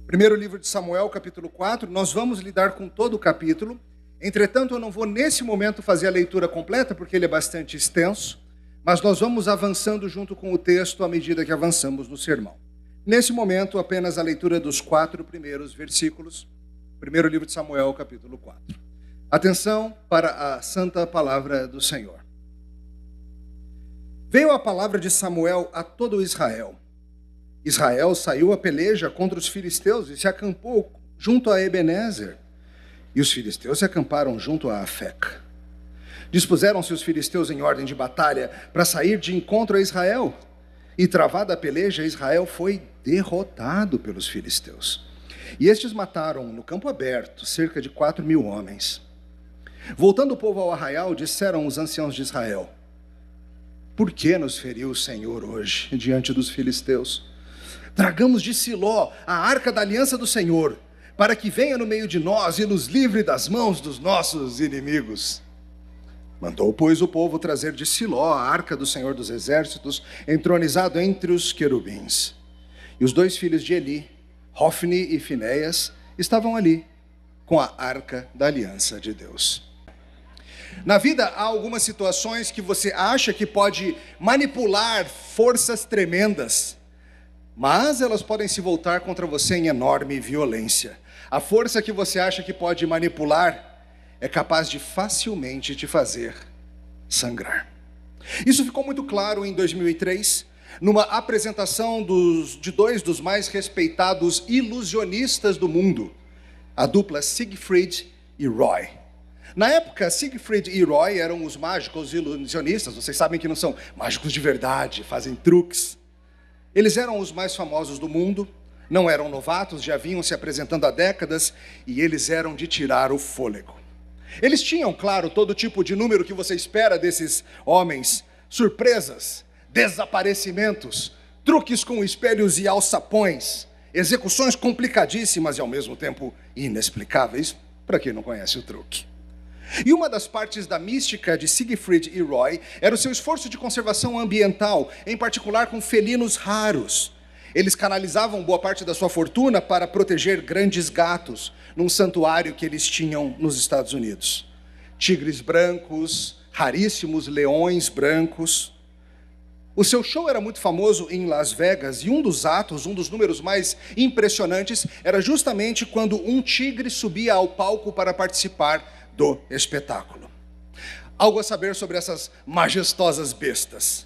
Primeiro livro de Samuel, capítulo 4, nós vamos lidar com todo o capítulo. Entretanto, eu não vou nesse momento fazer a leitura completa, porque ele é bastante extenso, mas nós vamos avançando junto com o texto à medida que avançamos no sermão. Nesse momento, apenas a leitura dos 4 primeiros versículos, primeiro livro de Samuel, capítulo 4. Atenção para a santa palavra do Senhor. Veio a palavra de Samuel a todo Israel. Israel saiu a peleja contra os filisteus e se acampou junto a Ebenezer. E os filisteus se acamparam junto a Afeca. Dispuseram-se os filisteus em ordem de batalha para sair de encontro a Israel. E travada a peleja, Israel foi derrotado pelos filisteus. E estes mataram no campo aberto cerca de 4.000 homens. Voltando o povo ao arraial, disseram os anciãos de Israel: por que nos feriu o Senhor hoje diante dos filisteus? Tragamos de Siló a arca da aliança do Senhor, para que venha no meio de nós e nos livre das mãos dos nossos inimigos. Mandou, pois, o povo trazer de Siló a arca do Senhor dos exércitos, entronizado entre os querubins. E os 2 filhos de Eli, Hofni e Finéias, estavam ali, com a arca da aliança de Deus. Na vida há algumas situações que você acha que pode manipular forças tremendas, mas elas podem se voltar contra você em enorme violência. A força que você acha que pode manipular é capaz de facilmente te fazer sangrar. Isso ficou muito claro em 2003, numa apresentação de 2 dos mais respeitados ilusionistas do mundo, a dupla Siegfried e Roy. Na época, Siegfried e Roy eram os mágicos ilusionistas. Vocês sabem que não são mágicos de verdade, fazem truques. Eles eram os mais famosos do mundo, não eram novatos, já vinham se apresentando há décadas, e eles eram de tirar o fôlego. Eles tinham, claro, todo tipo de número que você espera desses homens: surpresas, desaparecimentos, truques com espelhos e alçapões, execuções complicadíssimas e ao mesmo tempo inexplicáveis, para quem não conhece o truque. E uma das partes da mística de Siegfried e Roy era o seu esforço de conservação ambiental, em particular com felinos raros. Eles canalizavam boa parte da sua fortuna para proteger grandes gatos, num santuário que eles tinham nos Estados Unidos. Tigres brancos, raríssimos leões brancos. O seu show era muito famoso em Las Vegas, e um dos atos, um dos números mais impressionantes, era justamente quando um tigre subia ao palco para participar do espetáculo. Algo a saber sobre essas majestosas bestas.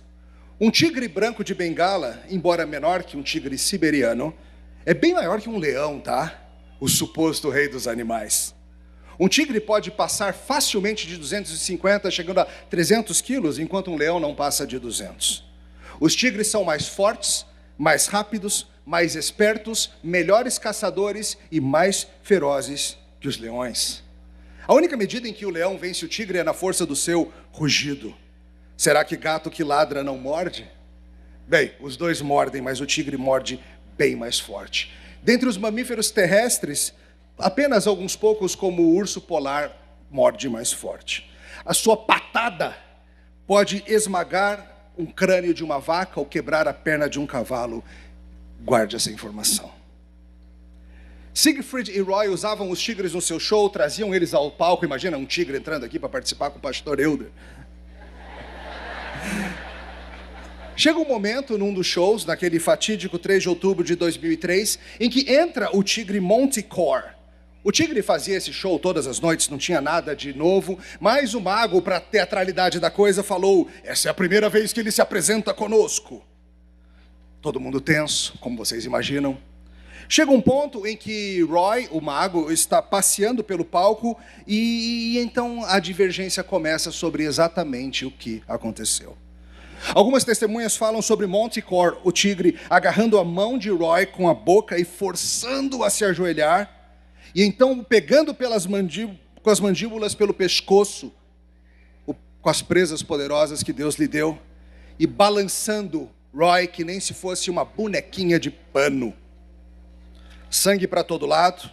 Um tigre branco de Bengala, embora menor que um tigre siberiano, é bem maior que um leão, tá? O suposto rei dos animais. Um tigre pode passar facilmente de 250, chegando a 300 quilos, enquanto um leão não passa de 200. Os tigres são mais fortes, mais rápidos, mais espertos, melhores caçadores e mais ferozes que os leões. A única medida em que o leão vence o tigre é na força do seu rugido. Será que gato que ladra não morde? Bem, os 2 mordem, mas o tigre morde bem mais forte. Dentre os mamíferos terrestres, apenas alguns poucos, como o urso polar, morde mais forte. A sua patada pode esmagar um crânio de uma vaca ou quebrar a perna de um cavalo. Guarde essa informação. Siegfried e Roy usavam os tigres no seu show, traziam eles ao palco. Imagina um tigre entrando aqui para participar com o pastor Helder. Chega um momento num dos shows, naquele fatídico 3 de outubro de 2003, em que entra o tigre Manticore. O tigre fazia esse show todas as noites, não tinha nada de novo, mas o mago, para a teatralidade da coisa, falou: essa é a primeira vez que ele se apresenta conosco. Todo mundo tenso, como vocês imaginam. Chega um ponto em que Roy, o mago, está passeando pelo palco e então a divergência começa sobre exatamente o que aconteceu. Algumas testemunhas falam sobre Manticore, o tigre, agarrando a mão de Roy com a boca e forçando-o a se ajoelhar, e então pegando com as mandíbulas pelo pescoço, com as presas poderosas que Deus lhe deu, e balançando Roy que nem se fosse uma bonequinha de pano. Sangue para todo lado.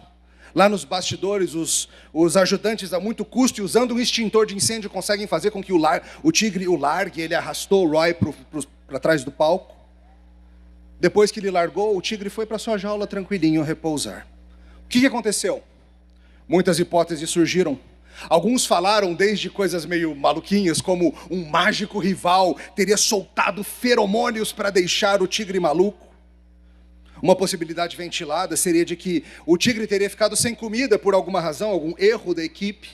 Lá nos bastidores, os ajudantes a muito custo, e usando um extintor de incêndio, conseguem fazer com que o tigre o largue. Ele arrastou o Roy para trás do palco. Depois que ele largou, o tigre foi para sua jaula tranquilinho repousar. O que aconteceu? Muitas hipóteses surgiram. Alguns falaram desde coisas meio maluquinhas, como um mágico rival teria soltado feromônios para deixar o tigre maluco. Uma possibilidade ventilada seria de que o tigre teria ficado sem comida por alguma razão, algum erro da equipe.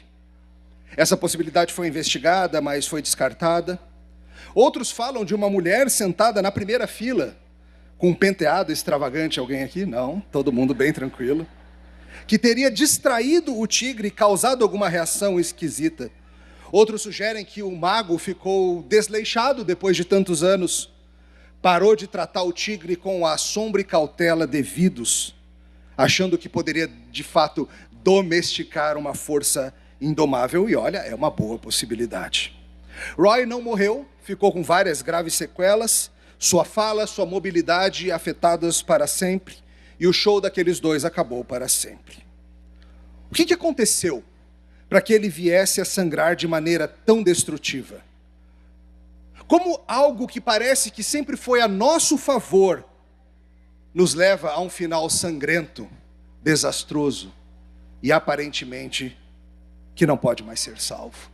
Essa possibilidade foi investigada, mas foi descartada. Outros falam de uma mulher sentada na primeira fila, com um penteado extravagante. Alguém aqui? Não, todo mundo bem tranquilo. Que teria distraído o tigre e causado alguma reação esquisita. Outros sugerem que o mago ficou desleixado depois de tantos anos. Parou de tratar o tigre com a assombro e cautela devidos, achando que poderia, de fato, domesticar uma força indomável. E olha, é uma boa possibilidade. Roy não morreu, ficou com várias graves sequelas, sua fala, sua mobilidade afetadas para sempre, e o show daqueles dois acabou para sempre. O que aconteceu para que ele viesse a sangrar de maneira tão destrutiva? Como algo que parece que sempre foi a nosso favor, nos leva a um final sangrento, desastroso e aparentemente que não pode mais ser salvo.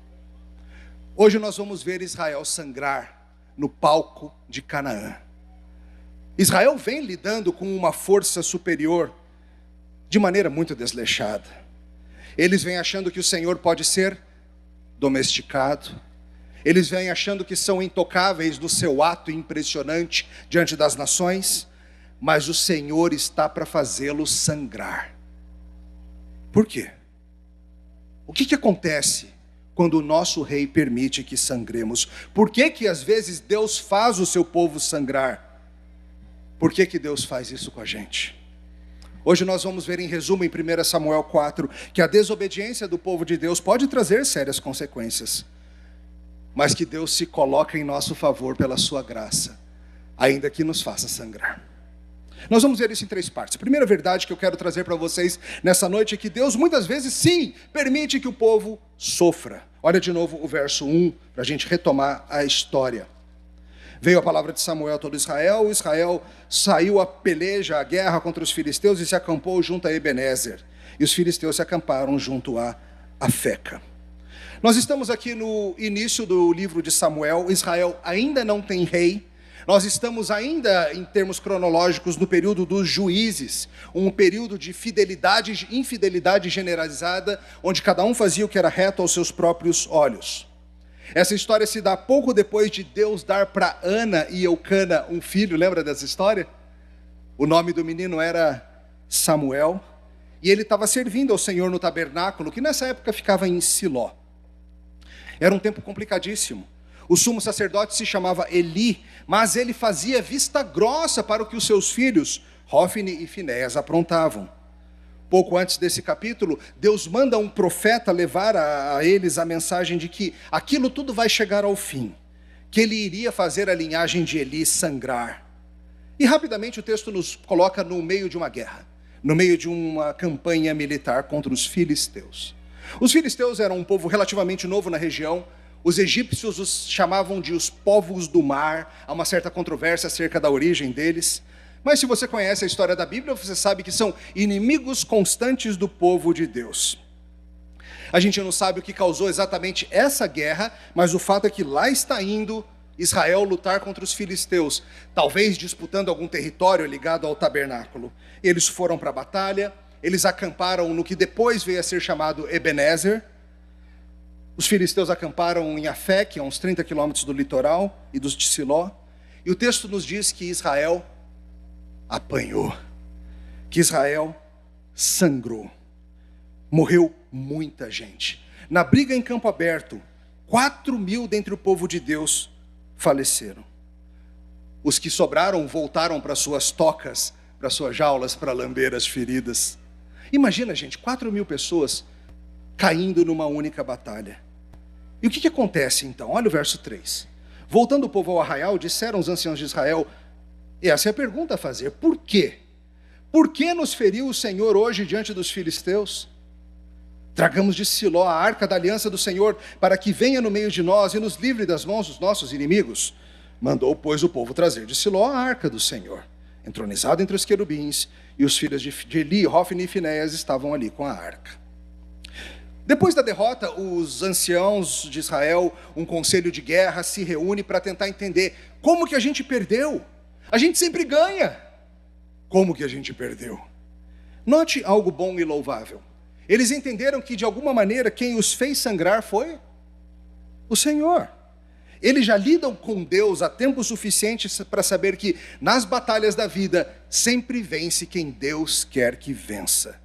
Hoje nós vamos ver Israel sangrar no palco de Canaã. Israel vem lidando com uma força superior de maneira muito desleixada. Eles vêm achando que o Senhor pode ser domesticado. Eles vêm achando que são intocáveis no seu ato impressionante diante das nações, mas o Senhor está para fazê-los sangrar. Por quê? O que acontece quando o nosso rei permite que sangremos? Por que às vezes Deus faz o seu povo sangrar? Por que Deus faz isso com a gente? Hoje nós vamos ver em resumo em 1 Samuel 4, que a desobediência do povo de Deus pode trazer sérias consequências, mas que Deus se coloca em nosso favor pela sua graça, ainda que nos faça sangrar. Nós vamos ver isso em 3 partes. A primeira verdade que eu quero trazer para vocês nessa noite é que Deus muitas vezes sim permite que o povo sofra. Olha de novo o verso 1, para a gente retomar a história. Veio a palavra de Samuel a todo Israel. Israel saiu a peleja, a guerra contra os filisteus e se acampou junto a Ebenezer. E os filisteus se acamparam junto a Afeca. Nós estamos aqui no início do livro de Samuel. Israel ainda não tem rei. Nós estamos ainda, em termos cronológicos, no período dos juízes. Um período de fidelidade e infidelidade generalizada, onde cada um fazia o que era reto aos seus próprios olhos. Essa história se dá pouco depois de Deus dar para Ana e Eucana um filho. Lembra dessa história? O nome do menino era Samuel. E ele estava servindo ao Senhor no tabernáculo, que nessa época ficava em Siló. Era um tempo complicadíssimo. O sumo sacerdote se chamava Eli, mas ele fazia vista grossa para o que os seus filhos, Hófni e Finéias, aprontavam. Pouco antes desse capítulo, Deus manda um profeta levar a eles a mensagem de que aquilo tudo vai chegar ao fim, que ele iria fazer a linhagem de Eli sangrar. E rapidamente o texto nos coloca no meio de uma guerra, no meio de uma campanha militar contra os filisteus. Os filisteus eram um povo relativamente novo na região. Os egípcios os chamavam de os povos do mar. Há uma certa controvérsia acerca da origem deles. Mas se você conhece a história da Bíblia, você sabe que são inimigos constantes do povo de Deus. A gente não sabe o que causou exatamente essa guerra, mas o fato é que lá está indo Israel lutar contra os filisteus, talvez disputando algum território ligado ao tabernáculo. Eles foram para a batalha, eles acamparam no que depois veio a ser chamado Ebenezer. Os filisteus acamparam em Afec, a uns 30 quilômetros do litoral e dos de Siló. E o texto nos diz que Israel apanhou, que Israel sangrou. Morreu muita gente. Na briga em campo aberto, 4.000 dentre o povo de Deus faleceram. Os que sobraram voltaram para suas tocas, para suas jaulas, para lamber as feridas. Imagina, gente, 4.000 pessoas caindo numa única batalha. E o que acontece então? Olha o verso 3. Voltando o povo ao arraial, disseram os anciãos de Israel, e essa é a pergunta a fazer, por quê? Por que nos feriu o Senhor hoje diante dos filisteus? Tragamos de Siló a arca da aliança do Senhor, para que venha no meio de nós e nos livre das mãos dos nossos inimigos. Mandou, pois, o povo trazer de Siló a arca do Senhor. entronizado entre os querubins, e os filhos de Eli, Hofni e Finéias estavam ali com a arca. Depois da derrota, os anciãos de Israel, um conselho de guerra, se reúne para tentar entender como que a gente perdeu. A gente sempre ganha. Como que a gente perdeu? Note algo bom e louvável. Eles entenderam que, de alguma maneira, quem os fez sangrar foi o Senhor. Eles já lidam com Deus há tempo suficiente para saber que, nas batalhas da vida, sempre vence quem Deus quer que vença.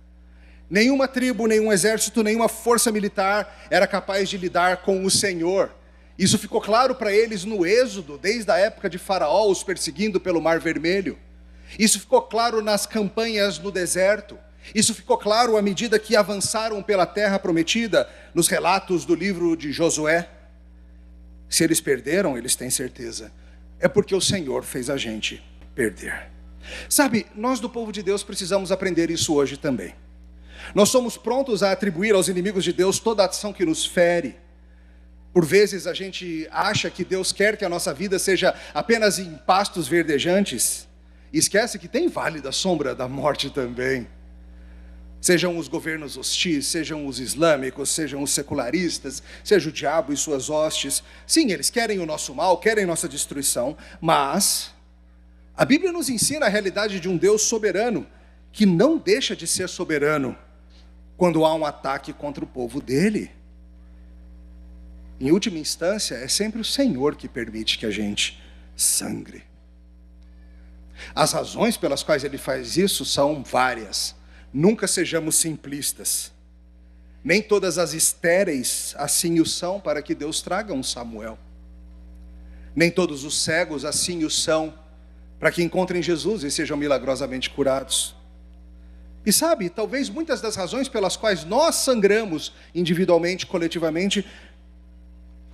Nenhuma tribo, nenhum exército, nenhuma força militar era capaz de lidar com o Senhor. Isso ficou claro para eles no Êxodo, desde a época de Faraó, os perseguindo pelo Mar Vermelho. Isso ficou claro nas campanhas no deserto. Isso ficou claro à medida que avançaram pela terra prometida, nos relatos do livro de Josué. Se eles perderam, eles têm certeza, é porque o Senhor fez a gente perder. Sabe, nós do povo de Deus precisamos aprender isso hoje também. Nós somos prontos a atribuir aos inimigos de Deus toda a ação que nos fere. Por vezes a gente acha que Deus quer que a nossa vida seja apenas em pastos verdejantes, e esquece que tem vale da sombra da morte também. Sejam os governos hostis, sejam os islâmicos, sejam os secularistas, seja o diabo e suas hostes. Sim, eles querem o nosso mal, querem nossa destruição, mas a Bíblia nos ensina a realidade de um Deus soberano, que não deixa de ser soberano quando há um ataque contra o povo dele. Em última instância, é sempre o Senhor que permite que a gente sangre. As razões pelas quais ele faz isso são várias. Nunca sejamos simplistas. Nem todas as estéreis assim o são para que Deus traga um Samuel. Nem todos os cegos assim o são para que encontrem Jesus e sejam milagrosamente curados. E sabe, talvez muitas das razões pelas quais nós sangramos individualmente, coletivamente,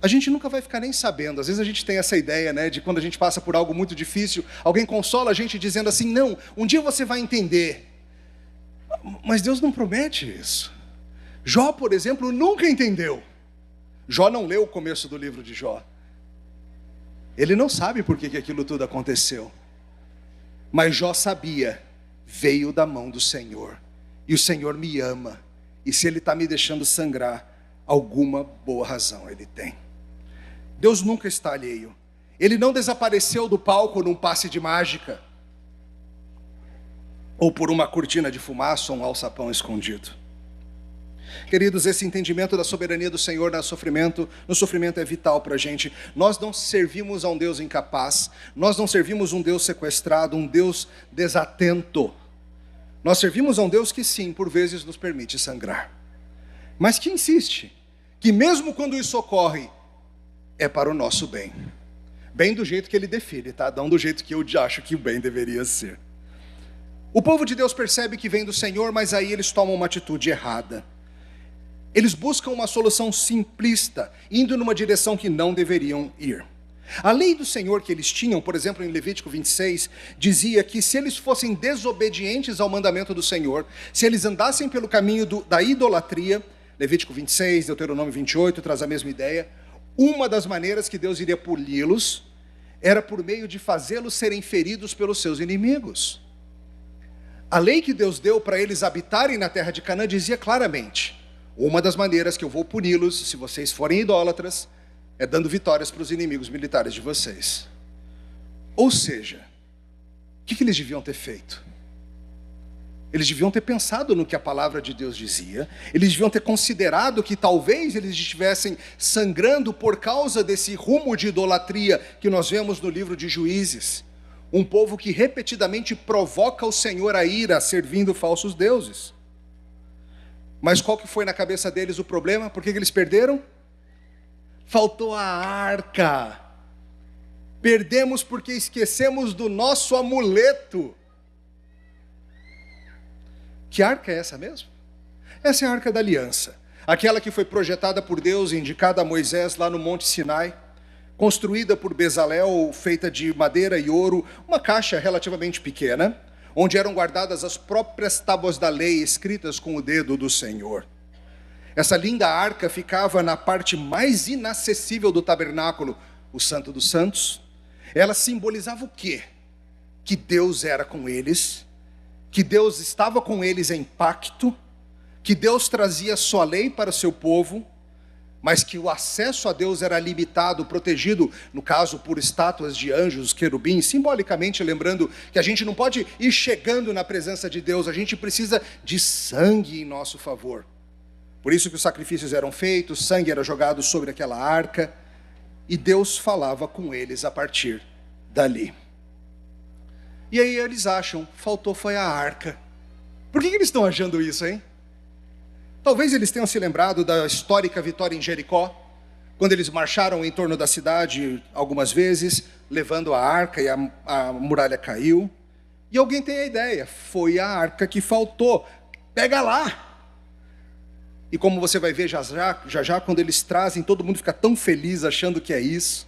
a gente nunca vai ficar nem sabendo. Às vezes a gente tem essa ideia, né, de quando a gente passa por algo muito difícil, alguém consola a gente dizendo assim, não, um dia você vai entender. Mas Deus não promete isso. Jó, por exemplo, nunca entendeu. Jó não leu o começo do livro de Jó. Ele não sabe por que aquilo tudo aconteceu. Mas Jó sabia, veio da mão do Senhor. E o Senhor me ama. E se Ele está me deixando sangrar, alguma boa razão Ele tem. Deus nunca está alheio. Ele não desapareceu do palco num passe de mágica, ou por uma cortina de fumaça ou um alçapão escondido. Queridos, esse entendimento da soberania do Senhor no sofrimento é vital para a gente. Nós não servimos a um Deus incapaz, nós não servimos um Deus sequestrado, um Deus desatento. Nós servimos a um Deus que sim, por vezes nos permite sangrar, mas que insiste, que mesmo quando isso ocorre, é para o nosso bem. Bem do jeito que Ele define, tá? Não do jeito que eu acho que o bem deveria ser. O povo de Deus percebe que vem do Senhor, mas aí eles tomam uma atitude errada. Eles buscam uma solução simplista, indo numa direção que não deveriam ir. A lei do Senhor que eles tinham, por exemplo, em Levítico 26, dizia que se eles fossem desobedientes ao mandamento do Senhor, se eles andassem pelo caminho da idolatria, Levítico 26, Deuteronômio 28, traz a mesma ideia, uma das maneiras que Deus iria puni-los era por meio de fazê-los serem feridos pelos seus inimigos. A lei que Deus deu para eles habitarem na terra de Canaã dizia claramente, uma das maneiras que eu vou puni-los, se vocês forem idólatras, é dando vitórias para os inimigos militares de vocês. Ou seja, o que eles deviam ter feito? Eles deviam ter pensado no que a palavra de Deus dizia, eles deviam ter considerado que talvez eles estivessem sangrando por causa desse rumo de idolatria que nós vemos no livro de Juízes. Um povo que repetidamente provoca o Senhor a ira, servindo falsos deuses. Mas qual que foi na cabeça deles o problema? Por que eles perderam? Faltou a arca. Perdemos porque esquecemos do nosso amuleto. Que arca é essa mesmo? Essa é a arca da aliança. Aquela que foi projetada por Deus e indicada a Moisés lá no Monte Sinai. Construída por Bezalel, feita de madeira e ouro, uma caixa relativamente pequena, onde eram guardadas as próprias tábuas da lei escritas com o dedo do Senhor. Essa linda arca ficava na parte mais inacessível do tabernáculo, o Santo dos Santos. Ela simbolizava o quê? que Deus era com eles, que Deus estava com eles em pacto, que Deus trazia sua lei para o seu povo, mas que o acesso a Deus era limitado, protegido, no caso, por estátuas de anjos, querubins, simbolicamente lembrando que a gente não pode ir chegando na presença de Deus, a gente precisa de sangue em nosso favor. Por isso que os sacrifícios eram feitos, sangue era jogado sobre aquela arca, e Deus falava com eles a partir dali. E aí eles acham, faltou foi a arca. Por que eles estão achando isso, hein? Talvez eles tenham se lembrado da histórica vitória em Jericó, quando eles marcharam em torno da cidade algumas vezes, levando a arca e a muralha caiu. E alguém tem a ideia, foi a arca que faltou, pega lá. E como você vai ver já já, quando eles trazem, todo mundo fica tão feliz achando que é isso.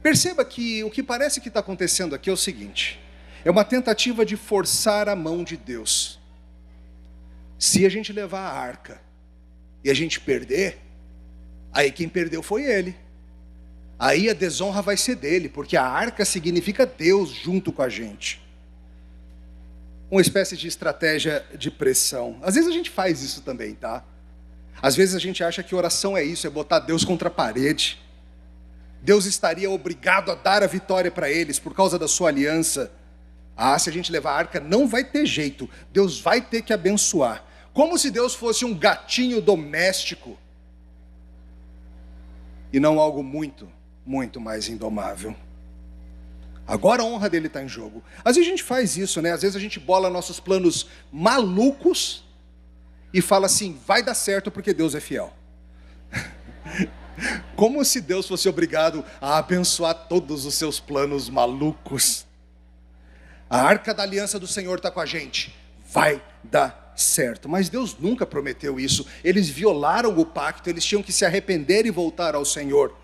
Perceba que o que parece que está acontecendo aqui é o seguinte, é uma tentativa de forçar a mão de Deus. Se a gente levar a arca e a gente perder, aí quem perdeu foi ele. Aí a desonra vai ser dele, porque a arca significa Deus junto com a gente. Uma espécie de estratégia de pressão. Às vezes a gente faz isso também, tá? Às vezes a gente acha que oração é isso, é botar Deus contra a parede. Deus estaria obrigado a dar a vitória para eles por causa da sua aliança. Ah, se a gente levar a arca não vai ter jeito, Deus vai ter que abençoar. Como se Deus fosse um gatinho doméstico e não algo muito, muito mais indomável. Agora a honra dele está em jogo. Às vezes a gente faz isso, né? Às vezes a gente bola nossos planos malucos e fala assim, vai dar certo porque Deus é fiel. Como se Deus fosse obrigado a abençoar todos os seus planos malucos. A arca da aliança do Senhor está com a gente, vai dar certo, mas Deus nunca prometeu isso. Eles violaram o pacto, eles tinham que se arrepender e voltar ao Senhor.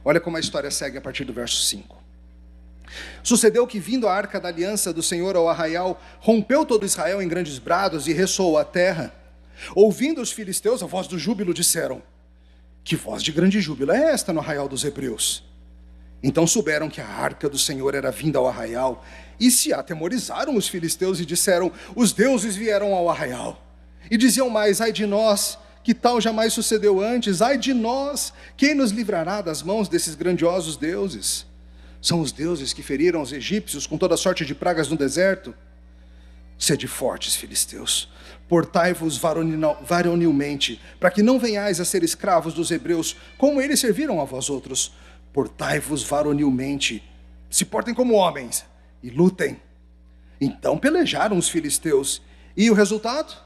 Olha como a história segue a partir do verso 5. Sucedeu que, vindo a arca da aliança do Senhor ao arraial, rompeu todo Israel em grandes brados e ressoou a terra. Ouvindo os filisteus a voz do júbilo, disseram, que voz de grande júbilo é esta no arraial dos hebreus? Então souberam que a arca do Senhor era vinda ao arraial, e se atemorizaram os filisteus e disseram, os deuses vieram ao arraial. E diziam mais, ai de nós, que tal jamais sucedeu antes, ai de nós, quem nos livrará das mãos desses grandiosos deuses? São os deuses que feriram os egípcios com toda sorte de pragas no deserto. Sede fortes, filisteus, portai-vos varonilmente, para que não venhais a ser escravos dos hebreus, como eles serviram a vós outros. Portai-vos varonilmente, se portem como homens, e lutem. Então pelejaram os filisteus, e o resultado?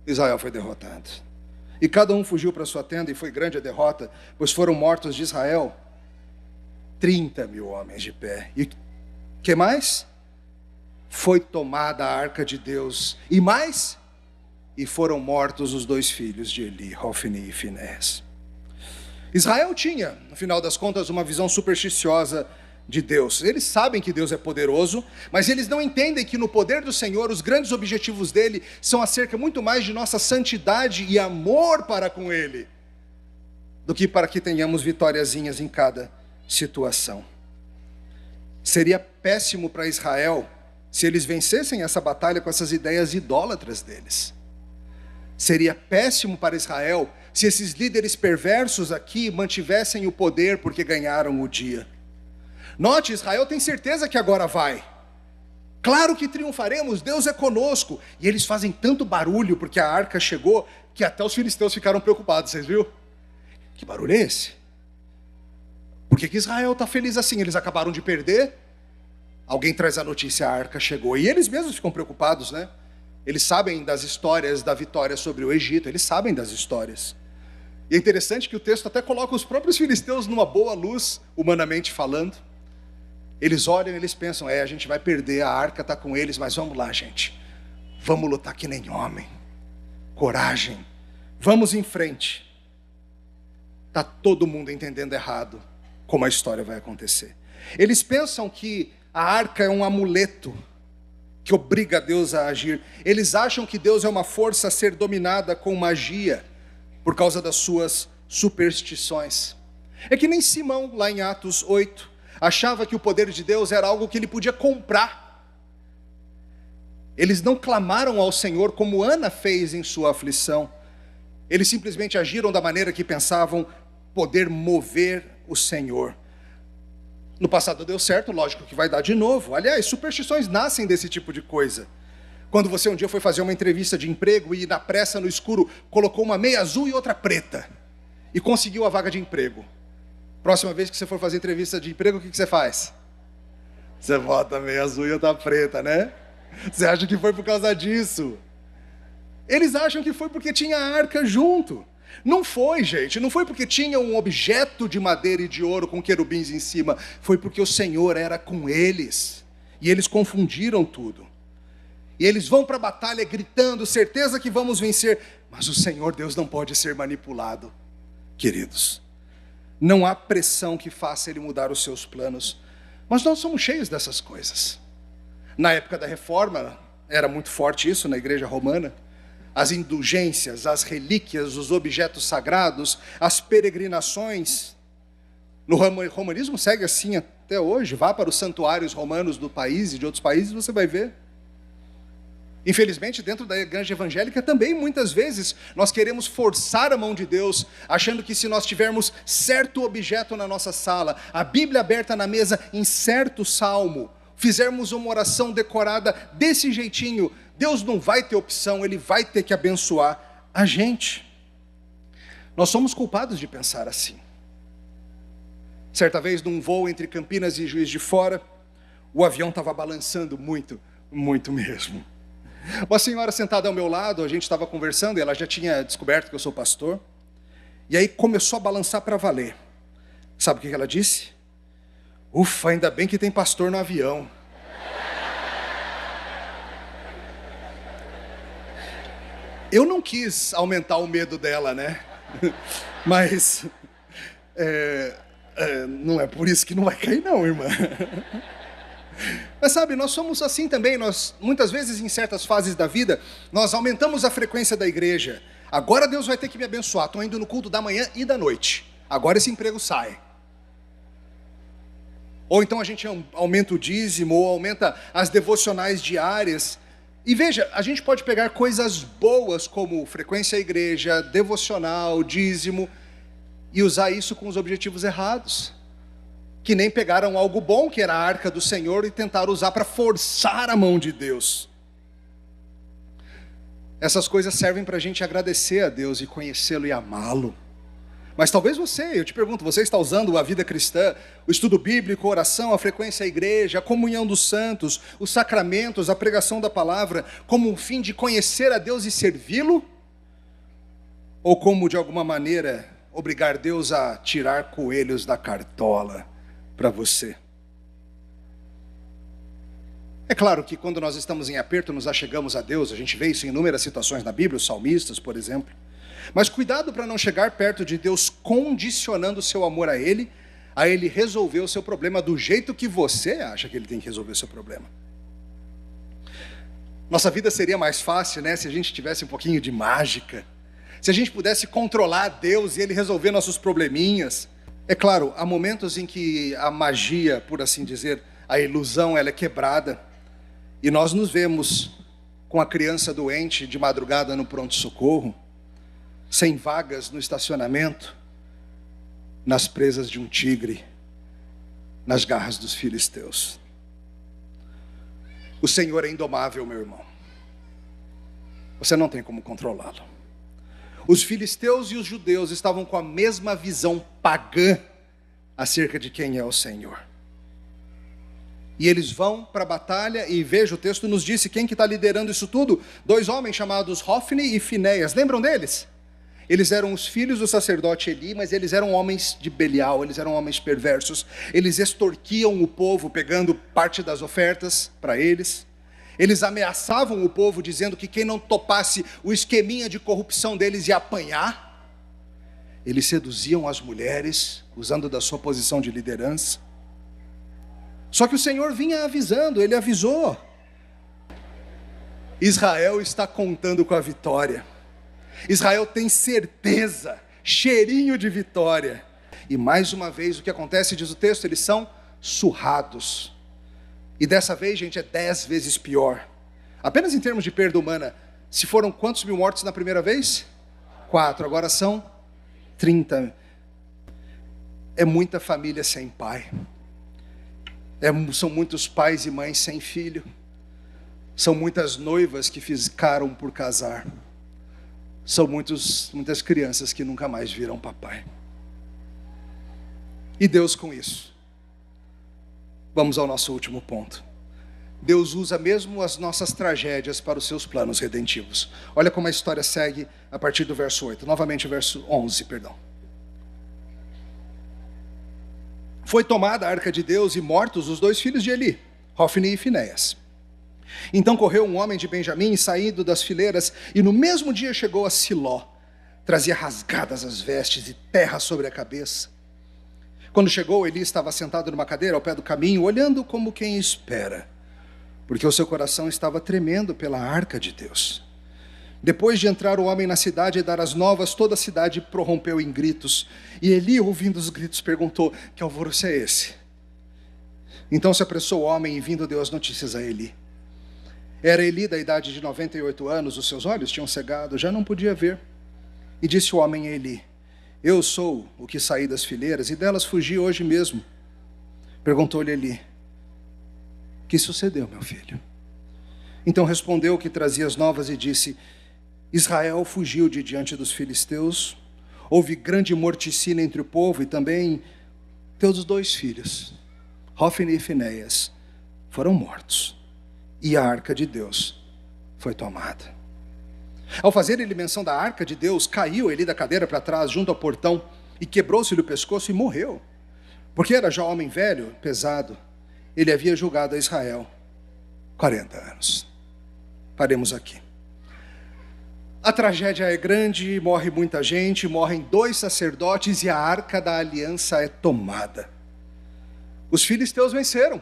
Israel foi derrotado. E cada um fugiu para sua tenda, e foi grande a derrota, pois foram mortos de Israel 30.000 homens de pé. E que mais? Foi tomada a arca de Deus, e mais? E foram mortos os 2 filhos de Eli, Hofni e Finés. Israel tinha, no final das contas, uma visão supersticiosa de Deus. Eles sabem que Deus é poderoso, mas eles não entendem que no poder do Senhor, os grandes objetivos dele são acerca muito mais de nossa santidade e amor para com ele, do que para que tenhamos vitóriazinhas em cada situação. Seria péssimo para Israel se eles vencessem essa batalha com essas ideias idólatras deles. Seria péssimo para Israel se esses líderes perversos aqui mantivessem o poder porque ganharam o dia. Note, Israel tem certeza que agora vai. Claro que triunfaremos, Deus é conosco. E eles fazem tanto barulho porque a arca chegou, que até os filisteus ficaram preocupados, vocês viram? Que barulho é esse? Por que Israel está feliz assim? Eles acabaram de perder. Alguém traz a notícia, a arca chegou. E eles mesmos ficam preocupados, né? Eles sabem das histórias da vitória sobre o Egito, eles sabem das histórias. E é interessante que o texto até coloca os próprios filisteus numa boa luz, humanamente falando. Eles olham e eles pensam, a gente vai perder, a arca está com eles, mas vamos lá, gente. Vamos lutar que nem homem. Coragem. Vamos em frente. Está todo mundo entendendo errado como a história vai acontecer. Eles pensam que a arca é um amuleto que obriga Deus a agir. Eles acham que Deus é uma força a ser dominada com magia por causa das suas superstições. É que nem Simão, lá em Atos 8. achava que o poder de Deus era algo que ele podia comprar. Eles não clamaram ao Senhor como Ana fez em sua aflição. Eles simplesmente agiram da maneira que pensavam poder mover o Senhor. No passado deu certo, lógico que vai dar de novo. Aliás, superstições nascem desse tipo de coisa. Quando você um dia foi fazer uma entrevista de emprego e na pressa, no escuro, colocou uma meia azul e outra preta e conseguiu a vaga de emprego. Próxima vez que você for fazer entrevista de emprego, o que você faz? Você bota meia azul e outra preta, né? Você acha que foi por causa disso? Eles acham que foi porque tinha a arca junto. Não foi, gente, não foi porque tinha um objeto de madeira e de ouro com querubins em cima. Foi porque o Senhor era com eles. E eles confundiram tudo. E eles vão para a batalha gritando, certeza que vamos vencer. Mas o Senhor Deus não pode ser manipulado, queridos. Não há pressão que faça Ele mudar os seus planos. Mas nós somos cheios dessas coisas. Na época da Reforma, era muito forte isso na igreja romana. As indulgências, as relíquias, os objetos sagrados, as peregrinações. No romanismo segue assim até hoje. Vá para os santuários romanos do país e de outros países, você vai ver. Infelizmente, dentro da igreja evangélica também, muitas vezes, nós queremos forçar a mão de Deus, achando que se nós tivermos certo objeto na nossa sala, a Bíblia aberta na mesa em certo salmo, fizermos uma oração decorada desse jeitinho, Deus não vai ter opção, Ele vai ter que abençoar a gente. Nós somos culpados de pensar assim. Certa vez, num voo entre Campinas e Juiz de Fora, o avião estava balançando muito, muito mesmo. Uma senhora sentada ao meu lado, a gente estava conversando e ela já tinha descoberto que eu sou pastor. E aí começou a balançar para valer. Sabe o que ela disse? Ufa, ainda bem que tem pastor no avião. Eu não quis aumentar o medo dela, né? Mas não é por isso que não vai cair não, irmã. Mas sabe, nós somos assim também. Nós, muitas vezes, em certas fases da vida, nós aumentamos a frequência da igreja. Agora Deus vai ter que me abençoar. Estou indo no culto da manhã e da noite. Agora esse emprego sai. Ou então a gente aumenta o dízimo, ou aumenta as devocionais diárias. E veja, a gente pode pegar coisas boas como frequência à igreja, devocional, dízimo, e usar isso com os objetivos errados. Que nem pegaram algo bom, que era a arca do Senhor, e tentaram usar para forçar a mão de Deus. Essas coisas servem para a gente agradecer a Deus e conhecê-lo e amá-lo. Mas talvez eu te pergunto, você está usando a vida cristã, o estudo bíblico, a oração, a frequência à igreja, a comunhão dos santos, os sacramentos, a pregação da palavra, como um fim de conhecer a Deus e servi-lo? Ou como, de alguma maneira, obrigar Deus a tirar coelhos da cartola para você? É claro que quando nós estamos em aperto, nos achegamos a Deus. A gente vê isso em inúmeras situações na Bíblia, os salmistas, por exemplo. Mas cuidado para não chegar perto de Deus condicionando o seu amor a Ele resolver o seu problema do jeito que você acha que Ele tem que resolver o seu problema. Nossa vida seria mais fácil, né, se a gente tivesse um pouquinho de mágica. Se a gente pudesse controlar Deus e Ele resolver nossos probleminhas. É claro, há momentos em que a magia, por assim dizer, a ilusão, ela é quebrada. E nós nos vemos com a criança doente de madrugada no pronto-socorro, sem vagas no estacionamento, nas presas de um tigre, nas garras dos filisteus. O Senhor é indomável, meu irmão. Você não tem como controlá-lo. Os filisteus e os judeus estavam com a mesma visão pagã acerca de quem é o Senhor. E eles vão para a batalha e veja, o texto nos disse quem que está liderando isso tudo. 2 homens chamados Hofni e Finéias. Lembram deles? Eles eram os filhos do sacerdote Eli, mas eles eram homens de Belial, eles eram homens perversos. Eles extorquiam o povo, pegando parte das ofertas para eles. Eles ameaçavam o povo, dizendo que quem não topasse o esqueminha de corrupção deles ia apanhar. Eles seduziam as mulheres, usando da sua posição de liderança. Só que o Senhor vinha avisando, Ele avisou. Israel está contando com a vitória. Israel tem certeza, cheirinho de vitória. E mais uma vez o que acontece, diz o texto, eles são surrados. E dessa vez, gente, é 10 vezes pior. Apenas em termos de perda humana, se foram quantos mil mortos na primeira vez? 4, agora são 30. É muita família sem pai. São muitos pais e mães sem filho. São muitas noivas que ficaram por casar. São muitas crianças que nunca mais viram papai. E Deus com isso. Vamos ao nosso último ponto. Deus usa mesmo as nossas tragédias para os seus planos redentivos. Olha como a história segue a partir do verso 8. Novamente o verso 11, perdão. Foi tomada a arca de Deus e mortos os 2 filhos de Eli, Hofni e Finéias. Então correu um homem de Benjamim, saindo das fileiras, e no mesmo dia chegou a Siló. Trazia rasgadas as vestes e terra sobre a cabeça. Quando chegou, Eli estava sentado numa cadeira ao pé do caminho, olhando como quem espera, porque o seu coração estava tremendo pela arca de Deus. Depois de entrar o homem na cidade e dar as novas, toda a cidade prorrompeu em gritos. E Eli, ouvindo os gritos, perguntou: que alvoroço é esse? Então se apressou o homem e vindo deu as notícias a Eli. Era Eli da idade de 98 anos, os seus olhos tinham cegado, já não podia ver. E disse o homem a Eli: eu sou o que saí das fileiras e delas fugi hoje mesmo. Perguntou-lhe Eli: que sucedeu, meu filho? Então respondeu o que trazia as novas e disse: Israel fugiu de diante dos filisteus, houve grande morticínio entre o povo, e também teus 2 filhos, Hofni e Finéias, foram mortos, e a arca de Deus foi tomada. Ao fazer ele menção da arca de Deus, caiu ele da cadeira para trás, junto ao portão, e quebrou-se-lhe o pescoço e morreu, porque era já homem velho, pesado. Ele havia julgado a Israel 40 anos. Paremos aqui. A tragédia é grande, morre muita gente, morrem 2 sacerdotes e a arca da aliança é tomada. Os filisteus venceram.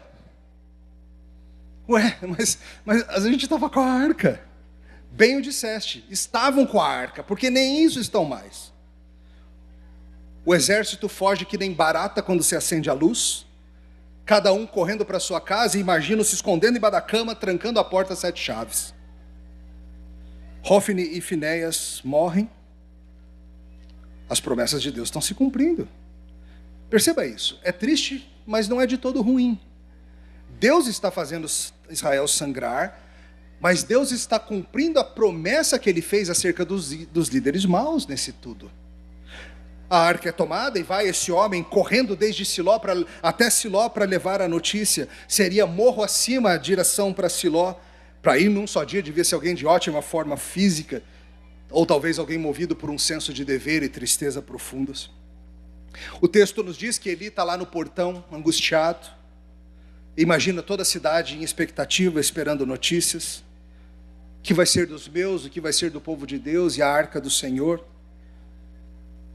Ué, mas a gente estava com a arca. Bem o disseste, estavam com a arca, porque nem isso estão mais. O exército foge que nem barata quando se acende a luz, cada um correndo para sua casa, e imagino se escondendo embaixo da cama, trancando a porta a 7 chaves. Hofni e Finéias morrem, as promessas de Deus estão se cumprindo. Perceba isso, é triste, mas não é de todo ruim. Deus está fazendo Israel sangrar, mas Deus está cumprindo a promessa que ele fez acerca dos líderes maus nesse tudo. A arca é tomada e vai esse homem correndo desde Siló até Siló para levar a notícia. Seria morro acima a direção para Siló. Para ir num só dia devia ser alguém de ótima forma física, ou talvez alguém movido por um senso de dever e tristeza profundos. O texto nos diz que Eli está lá no portão, angustiado. Imagina toda a cidade em expectativa, esperando notícias. O que vai ser dos meus, o que vai ser do povo de Deus e a arca do Senhor.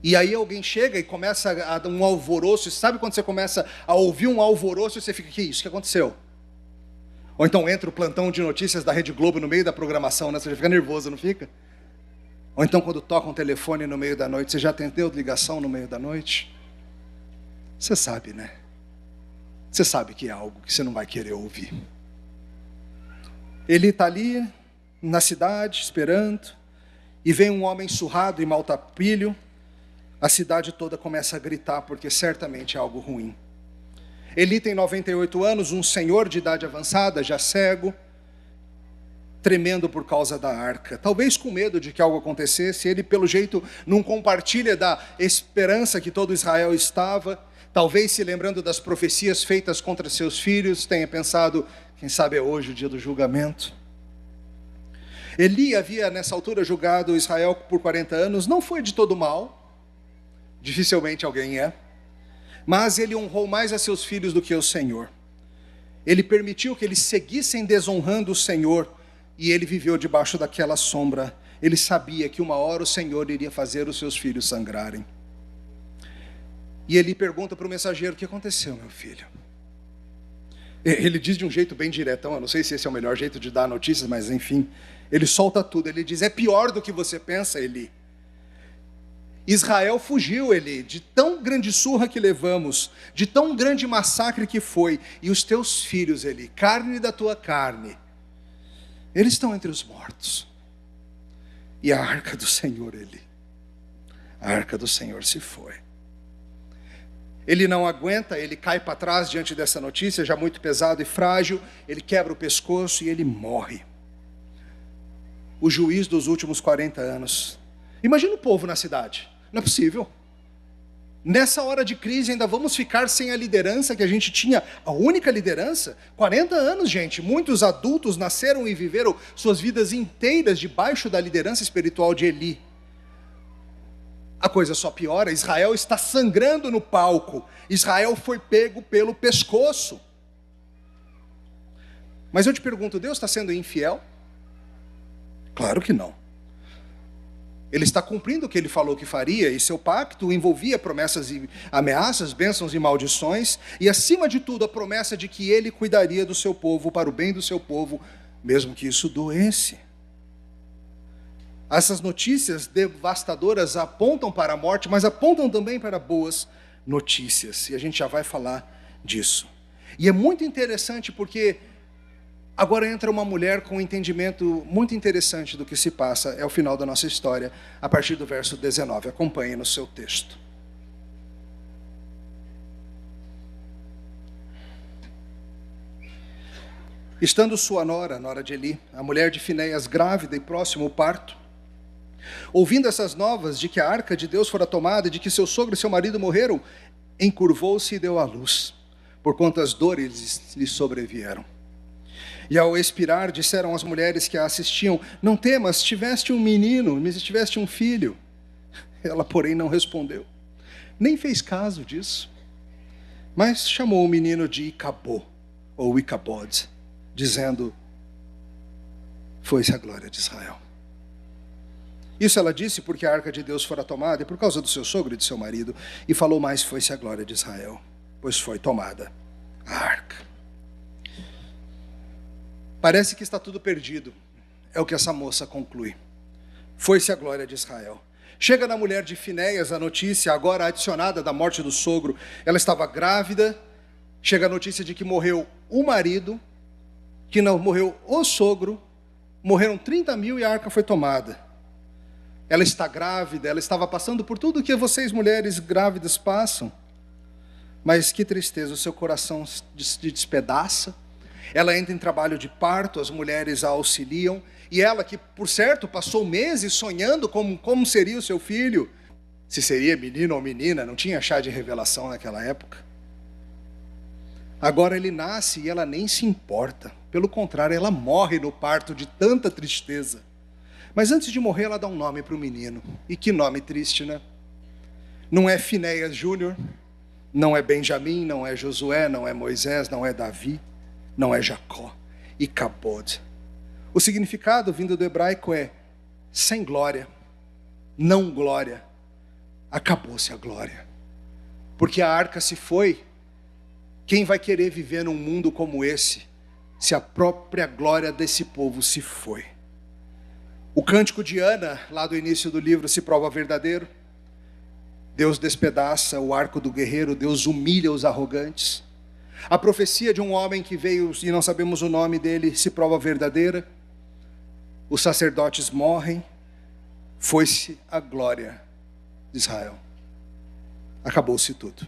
E aí alguém chega e começa a dar um alvoroço. E sabe quando você começa a ouvir um alvoroço e você fica: que isso? O que aconteceu? Ou então entra o plantão de notícias da Rede Globo no meio da programação, né? Você já fica nervoso, não fica? Ou então quando toca um telefone no meio da noite, você já atendeu ligação no meio da noite? Você sabe, né? Você sabe que é algo que você não vai querer ouvir. Ele está ali na cidade esperando, e vem um homem surrado e maltrapilho. A cidade toda começa a gritar, porque certamente é algo ruim. Eli tem 98 anos, um senhor de idade avançada, já cego, tremendo por causa da arca. Talvez com medo de que algo acontecesse, ele pelo jeito não compartilha da esperança que todo Israel estava. Talvez se lembrando das profecias feitas contra seus filhos, tenha pensado: quem sabe é hoje o dia do julgamento. Eli havia nessa altura julgado Israel por 40 anos, não foi de todo mal, dificilmente alguém é. Mas ele honrou mais a seus filhos do que o Senhor. Ele permitiu que eles seguissem desonrando o Senhor, e ele viveu debaixo daquela sombra. Ele sabia que uma hora o Senhor iria fazer os seus filhos sangrarem. E ele pergunta para o mensageiro: o que aconteceu, meu filho? Ele diz de um jeito bem diretão, eu não sei se esse é o melhor jeito de dar notícias, mas enfim, ele solta tudo. Ele diz: é pior do que você pensa, Eli. Israel fugiu, Eli, de tão grande surra que levamos, de tão grande massacre que foi, e os teus filhos, Eli, carne da tua carne, eles estão entre os mortos. E a arca do Senhor, Eli, a arca do Senhor se foi. Ele não aguenta, ele cai para trás diante dessa notícia, já muito pesado e frágil, ele quebra o pescoço e ele morre. O juiz dos últimos 40 anos. Imagina o povo na cidade. Não é possível. Nessa hora de crise ainda vamos ficar sem a liderança que a gente tinha, a única liderança? 40 anos, gente. Muitos adultos nasceram e viveram suas vidas inteiras debaixo da liderança espiritual de Eli. A coisa só piora. Israel está sangrando no palco. Israel foi pego pelo pescoço. Mas eu te pergunto, Deus está sendo infiel? Claro que não. Ele está cumprindo o que ele falou que faria, e seu pacto envolvia promessas e ameaças, bênçãos e maldições, e acima de tudo a promessa de que ele cuidaria do seu povo, para o bem do seu povo, mesmo que isso doesse. Essas notícias devastadoras apontam para a morte, mas apontam também para boas notícias, e a gente já vai falar disso. E é muito interessante porque agora entra uma mulher com um entendimento muito interessante do que se passa. É o final da nossa história, a partir do verso 19. Acompanhe no seu texto. Estando sua nora de Eli, a mulher de Finéias, grávida e próximo ao parto, ouvindo essas novas de que a arca de Deus fora tomada e de que seu sogro e seu marido morreram, encurvou-se e deu à luz, porquanto as dores lhe sobrevieram. E ao expirar, disseram as mulheres que a assistiam: não temas, tiveste um menino, mas tiveste um filho. Ela, porém, não respondeu, nem fez caso disso, mas chamou o menino de Icabô, ou Icabod, dizendo: foi-se a glória de Israel. Isso ela disse porque a arca de Deus fora tomada, e por causa do seu sogro e de seu marido, e falou mais: foi-se a glória de Israel, pois foi tomada a arca. Parece que está tudo perdido, é o que essa moça conclui. Foi-se a glória de Israel. Chega na mulher de Finéias a notícia, agora adicionada, da morte do sogro. Ela estava grávida, chega a notícia de que morreu o marido, que não morreu o sogro, morreram 30.000 e a arca foi tomada. Ela está grávida, ela estava passando por tudo que vocês mulheres grávidas passam. Mas que tristeza, o seu coração se despedaça. Ela entra em trabalho de parto, as mulheres a auxiliam, e ela, que por certo passou meses sonhando como seria o seu filho, se seria menino ou menina, não tinha chá de revelação naquela época. Agora ele nasce e ela nem se importa, pelo contrário, ela morre no parto de tanta tristeza. Mas antes de morrer, ela dá um nome para o menino, e que nome triste, né? Não é Finéias Júnior, não é Benjamim, não é Josué, não é Moisés, não é Davi, não é Jacó, Icabod. O significado vindo do hebraico é sem glória, não glória, acabou-se a glória. Porque a arca se foi, quem vai querer viver num mundo como esse, se a própria glória desse povo se foi? O cântico de Ana, lá do início do livro, se prova verdadeiro. Deus despedaça o arco do guerreiro, Deus humilha os arrogantes. A profecia de um homem que veio e não sabemos o nome dele se prova verdadeira. Os sacerdotes morrem. Foi-se a glória de Israel. Acabou-se tudo.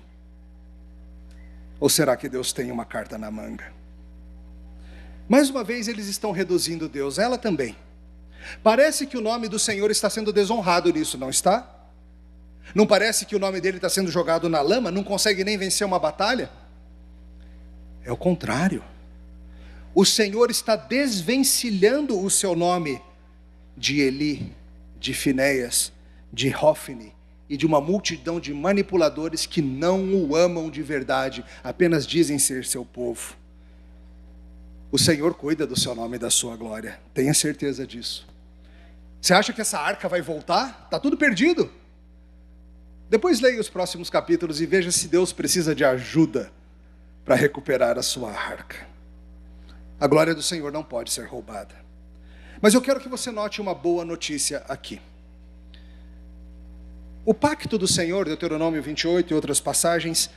Ou será que Deus tem uma carta na manga? Mais uma vez eles estão reduzindo Deus, ela também. Parece que o nome do Senhor está sendo desonrado nisso, não está? Não parece que o nome dele está sendo jogado na lama? Não consegue nem vencer uma batalha? É o contrário. O Senhor está desvencilhando o seu nome de Eli, de Finéias, de Hófni e de uma multidão de manipuladores que não o amam de verdade, apenas dizem ser seu povo. O Senhor cuida do seu nome e da sua glória, tenha certeza disso. Você acha que essa arca vai voltar? Está tudo perdido. Depois leia os próximos capítulos e veja se Deus precisa de ajuda para recuperar a sua arca. A glória do Senhor não pode ser roubada. Mas eu quero que você note uma boa notícia aqui. O pacto do Senhor, Deuteronômio 28 e outras passagens,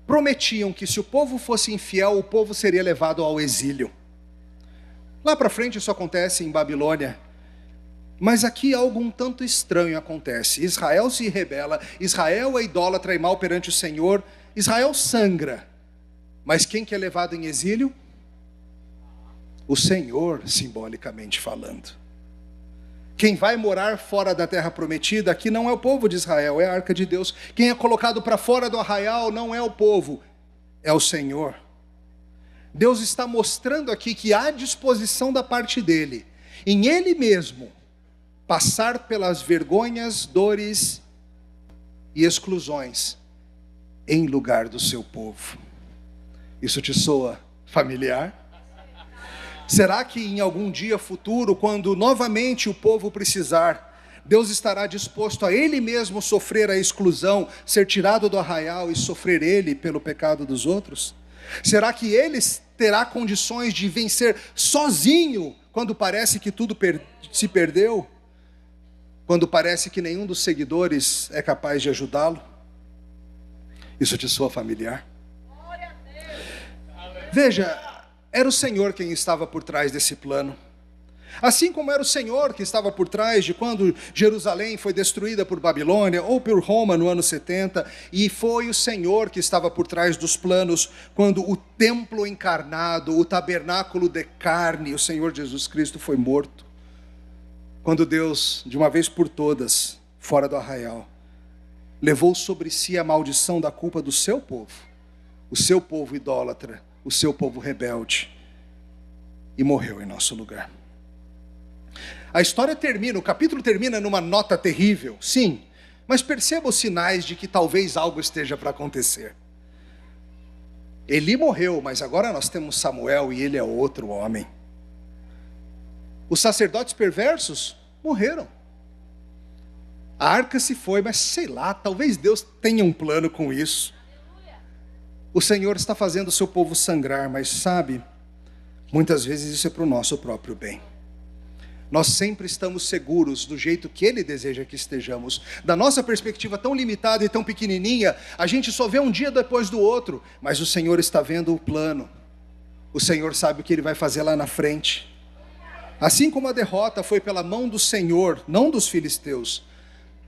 prometiam que se o povo fosse infiel, o povo seria levado ao exílio. Lá para frente isso acontece em Babilônia. Mas aqui algo um tanto estranho acontece. Israel se rebela, Israel é idólatra e mal perante o Senhor, Israel sangra. Mas quem que é levado em exílio? O Senhor, simbolicamente falando. Quem vai morar fora da terra prometida aqui não é o povo de Israel, é a arca de Deus. Quem é colocado para fora do arraial não é o povo, é o Senhor. Deus está mostrando aqui que há disposição da parte dele, em ele mesmo, passar pelas vergonhas, dores e exclusões em lugar do seu povo. Isso te soa familiar? Será que em algum dia futuro, quando novamente o povo precisar, Deus estará disposto a ele mesmo sofrer a exclusão, ser tirado do arraial e sofrer ele pelo pecado dos outros? Será que ele terá condições de vencer sozinho quando parece que tudo se perdeu? Quando parece que nenhum dos seguidores é capaz de ajudá-lo? Isso te soa familiar? Veja, era o Senhor quem estava por trás desse plano. Assim como era o Senhor que estava por trás de quando Jerusalém foi destruída por Babilônia ou por Roma no ano 70, e foi o Senhor que estava por trás dos planos quando o templo encarnado, o tabernáculo de carne, o Senhor Jesus Cristo foi morto. Quando Deus, de uma vez por todas, fora do arraial, levou sobre si a maldição da culpa do seu povo, o seu povo idólatra, o seu povo rebelde, e morreu em nosso lugar. A história termina, o capítulo termina numa nota terrível, sim, mas perceba os sinais de que talvez algo esteja para acontecer. Eli morreu, mas agora nós temos Samuel e ele é outro homem. Os sacerdotes perversos morreram. A arca se foi, mas sei lá, talvez Deus tenha um plano com isso. O Senhor está fazendo o seu povo sangrar, mas sabe, muitas vezes isso é para o nosso próprio bem. Nós sempre estamos seguros do jeito que Ele deseja que estejamos. Da nossa perspectiva tão limitada e tão pequenininha, a gente só vê um dia depois do outro, mas o Senhor está vendo o plano. O Senhor sabe o que Ele vai fazer lá na frente. Assim como a derrota foi pela mão do Senhor, não dos filisteus,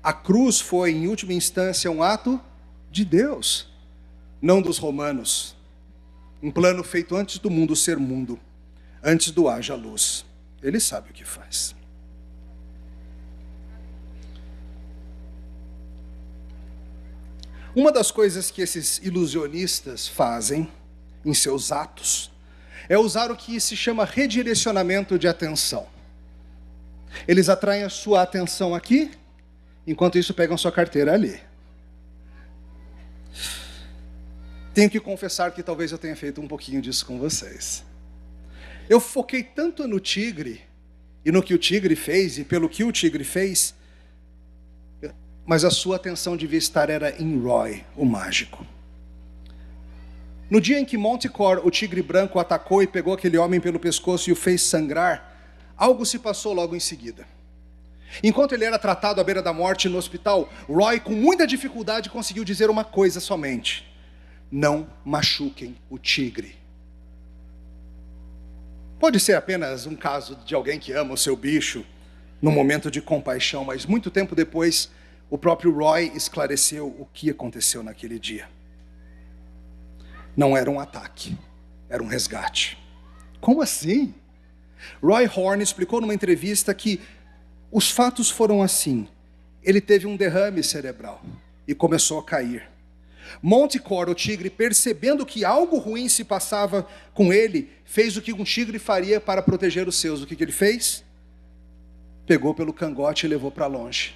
a cruz foi, em última instância, um ato de Deus, não dos romanos. Um plano feito antes do mundo ser mundo, antes do haja luz. Ele sabe o que faz. Uma das coisas que esses ilusionistas fazem em seus atos é usar o que se chama redirecionamento de atenção. Eles atraem a sua atenção aqui, enquanto isso pegam sua carteira ali. Tenho que confessar que talvez eu tenha feito um pouquinho disso com vocês. Eu foquei tanto no tigre, e no que o tigre fez, e pelo que o tigre fez, mas a sua atenção devia estar em Roy, o mágico. No dia em que Manticore, o tigre branco, atacou e pegou aquele homem pelo pescoço e o fez sangrar, algo se passou logo em seguida. Enquanto ele era tratado à beira da morte no hospital, Roy, com muita dificuldade, conseguiu dizer uma coisa somente: não machuquem o tigre. Pode ser apenas um caso de alguém que ama o seu bicho, num momento de compaixão, mas muito tempo depois, o próprio Roy esclareceu o que aconteceu naquele dia. Não era um ataque, era um resgate. Como assim? Roy Horn explicou numa entrevista que os fatos foram assim. Ele teve um derrame cerebral e começou a cair. Manticore, o tigre, percebendo que algo ruim se passava com ele, fez o que um tigre faria para proteger os seus. O que ele fez? Pegou pelo cangote e levou para longe,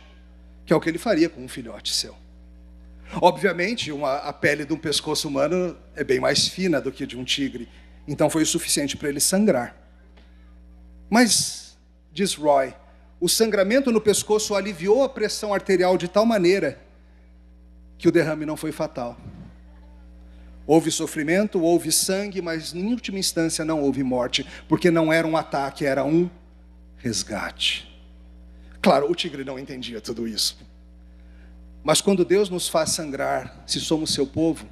que é o que ele faria com um filhote seu. Obviamente, a pele de um pescoço humano é bem mais fina do que de um tigre, então foi o suficiente para ele sangrar. Mas, diz Roy, o sangramento no pescoço aliviou a pressão arterial de tal maneira que o derrame não foi fatal. Houve sofrimento, houve sangue, mas em última instância não houve morte, porque não era um ataque, era um resgate. Claro, o tigre não entendia tudo isso. Mas quando Deus nos faz sangrar, se somos seu povo,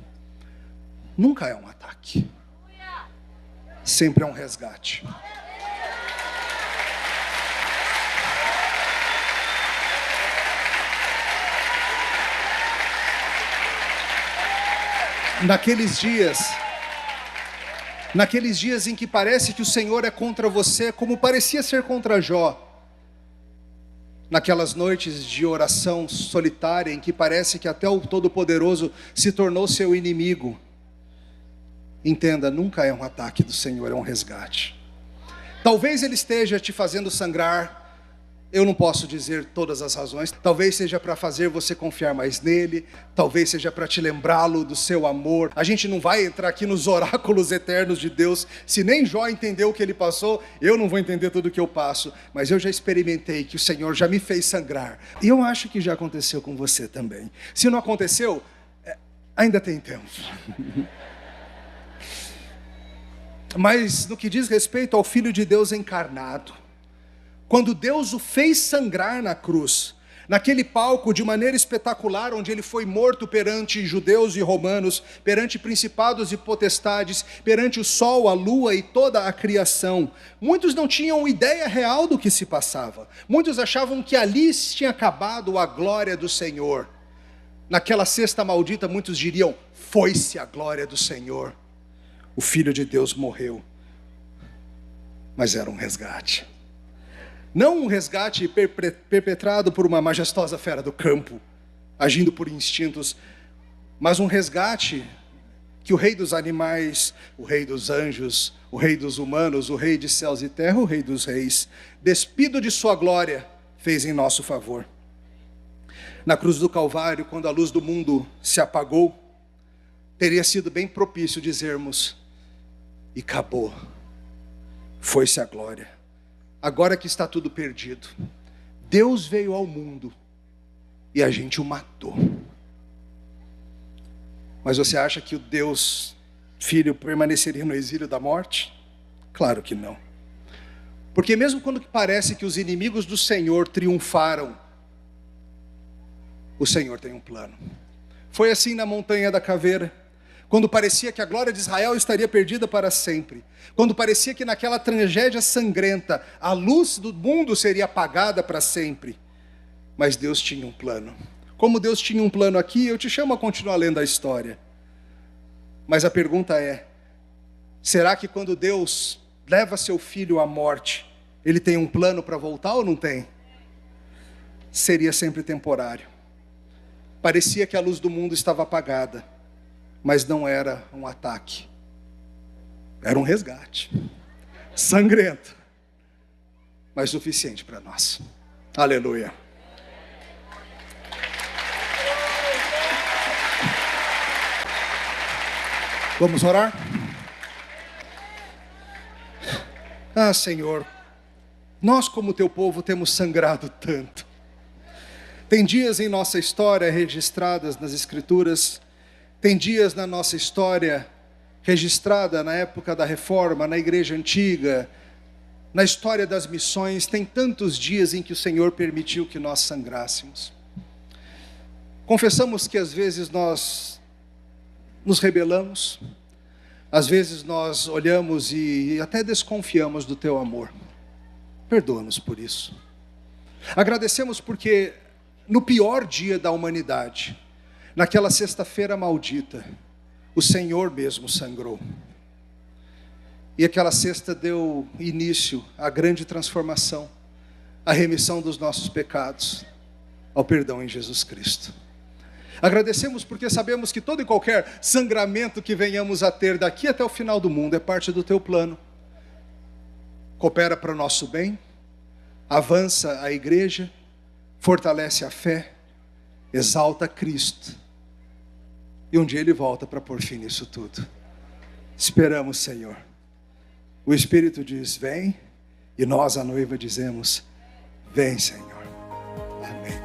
nunca é um ataque. Sempre é um resgate. Naqueles dias em que parece que o Senhor é contra você, como parecia ser contra Jó. Naquelas noites de oração solitária, em que parece que até o Todo-Poderoso se tornou seu inimigo. Entenda, nunca é um ataque do Senhor, é um resgate. Talvez Ele esteja te fazendo sangrar. Eu não posso dizer todas as razões. Talvez seja para fazer você confiar mais nele. Talvez seja para te lembrá-lo do seu amor. A gente não vai entrar aqui nos oráculos eternos de Deus. Se nem Jó entendeu o que ele passou, eu não vou entender tudo o que eu passo. Mas eu já experimentei que o Senhor já me fez sangrar. E eu acho que já aconteceu com você também. Se não aconteceu, ainda tem tempo. Mas no que diz respeito ao Filho de Deus encarnado, quando Deus o fez sangrar na cruz, naquele palco de maneira espetacular, onde ele foi morto perante judeus e romanos, perante principados e potestades, perante o sol, a lua e toda a criação, muitos não tinham ideia real do que se passava. Muitos achavam que ali tinha acabado a glória do Senhor. Naquela cesta maldita, muitos diriam, foi-se a glória do Senhor. O Filho de Deus morreu, mas era um resgate. Não um resgate perpetrado por uma majestosa fera do campo, agindo por instintos, mas um resgate que o Rei dos animais, o Rei dos anjos, o Rei dos humanos, o Rei de céus e terra, o Rei dos reis, despido de sua glória, fez em nosso favor. Na cruz do Calvário, quando a luz do mundo se apagou, teria sido bem propício dizermos, e acabou, foi-se a glória. Agora que está tudo perdido, Deus veio ao mundo e a gente o matou. Mas você acha que o Deus Filho permaneceria no exílio da morte? Claro que não. Porque mesmo quando parece que os inimigos do Senhor triunfaram, o Senhor tem um plano. Foi assim na montanha da caveira, quando parecia que a glória de Israel estaria perdida para sempre, quando parecia que naquela tragédia sangrenta, a luz do mundo seria apagada para sempre, mas Deus tinha um plano. Como Deus tinha um plano aqui, eu te chamo a continuar lendo a história. Mas a pergunta é, será que quando Deus leva seu filho à morte, Ele tem um plano para voltar ou não tem? Seria sempre temporário. Parecia que a luz do mundo estava apagada, mas não era um ataque, era um resgate, sangrento, mas suficiente para nós. Aleluia. Vamos orar? Ah, Senhor, nós como teu povo temos sangrado tanto. Tem dias em nossa história registradas nas Escrituras, tem dias na nossa história registrada na época da Reforma, na Igreja Antiga, na história das missões, tem tantos dias em que o Senhor permitiu que nós sangrássemos. Confessamos que às vezes nós nos rebelamos, às vezes nós olhamos e até desconfiamos do teu amor. Perdoa-nos por isso. Agradecemos porque no pior dia da humanidade, naquela sexta-feira maldita, o Senhor mesmo sangrou. E aquela sexta deu início à grande transformação, à remissão dos nossos pecados, ao perdão em Jesus Cristo. Agradecemos porque sabemos que todo e qualquer sangramento que venhamos a ter daqui até o final do mundo é parte do teu plano. Coopera para o nosso bem, avança a igreja, fortalece a fé, exalta Cristo. E um dia Ele volta para pôr fim nisso tudo. Esperamos, Senhor. O Espírito diz, vem. E nós, a noiva, dizemos, vem, Senhor. Amém.